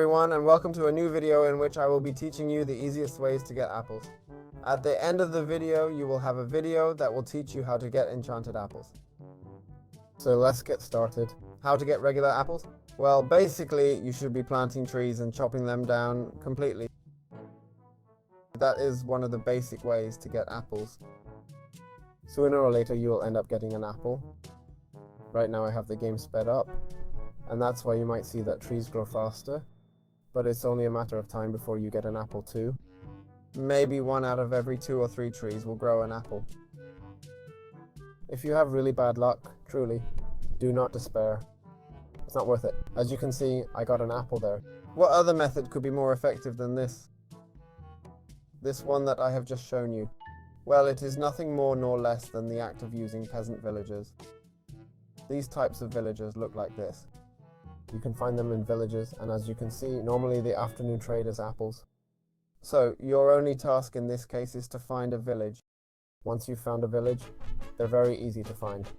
everyone, and welcome to a new video in which I will be teaching you the easiest ways to get apples. At the end of the video, you will have a video that will teach you how to get enchanted apples. So let's get started. How to get regular apples? Well, basically, you should be planting trees and chopping them down completely. That is one of the basic ways to get apples. Sooner or later, you will end up getting an apple. Right now I have the game sped up, and that's why you might see that trees grow faster, but it's only a matter of time before you get an apple too. Maybe 1 out of every 2 or 3 trees will grow an apple. If you have really bad luck, truly, do not despair. It's not worth it. As you can see, I got an apple there. What other method could be more effective than this? This one that I have just shown you. Well, it is nothing more nor less than the act of using peasant villagers. These types of villagers look like this. You can find them in villages, and as you can see, normally the afternoon trade is apples. So, your only task in this case is to find a village. Once you've found a village, they're very easy to find.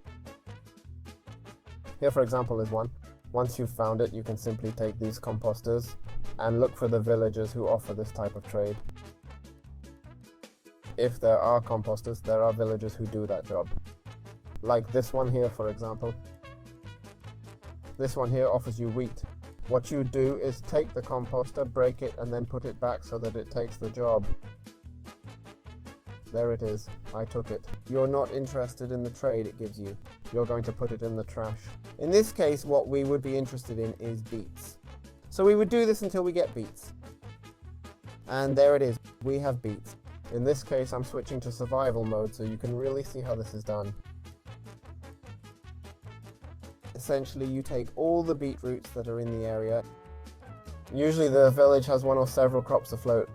Here, for example, is one. Once you've found it, you can simply take these composters and look for the villagers who offer this type of trade. If there are composters, there are villagers who do that job. Like this one here, for example. This one here offers you wheat. What you do is take the composter, break it, and then put it back so that it takes the job. There it is. I took it. You're not interested in the trade it gives you. You're going to put it in the trash. In this case, what we would be interested in is beets. So we would do this until we get beets. And there it is. We have beets. In this case, I'm switching to survival mode so you can really see how this is done. Essentially, you take all the beetroots that are in the area. Usually the village has one or several crops afloat.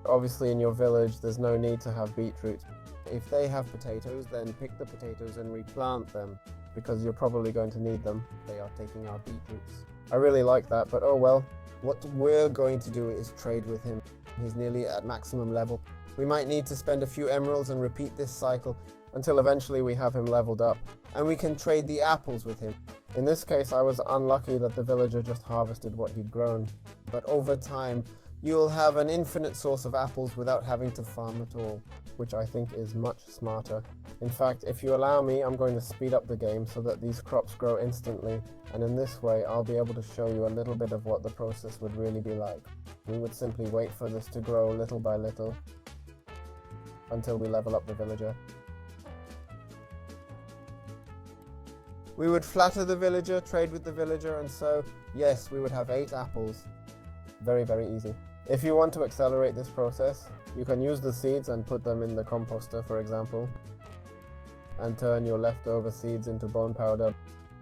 Obviously in your village there's no need to have beetroots. If they have potatoes, then pick the potatoes and replant them, because you're probably going to need them. They are taking our beetroots. I really like that, but oh well. What we're going to do is trade with him. He's nearly at maximum level. We might need to spend a few emeralds and repeat this cycle until eventually we have him leveled up, and we can trade the apples with him. In this case, I was unlucky that the villager just harvested what he'd grown, but over time, you'll have an infinite source of apples without having to farm at all, which I think is much smarter. In fact, if you allow me, I'm going to speed up the game so that these crops grow instantly, and in this way, I'll be able to show you a little bit of what the process would really be like. We would simply wait for this to grow little by little until we level up the villager. We would flatter the villager, trade with the villager, and so, yes, we would have 8 apples. Very, very easy. If you want to accelerate this process, you can use the seeds and put them in the composter, for example, and turn your leftover seeds into bone powder.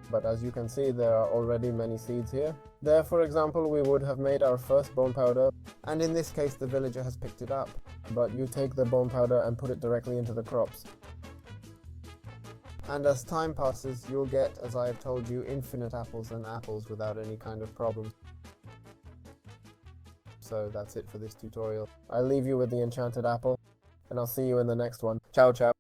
But as you can see, there are already many seeds here. There, for example, we would have made our first bone powder, and in this case the villager has picked it up. But you take the bone powder and put it directly into the crops. And as time passes, you'll get, as I have told you, infinite apples and apples without any kind of problem. So that's it for this tutorial. I'll leave you with the enchanted apple, and I'll see you in the next one. Ciao, ciao.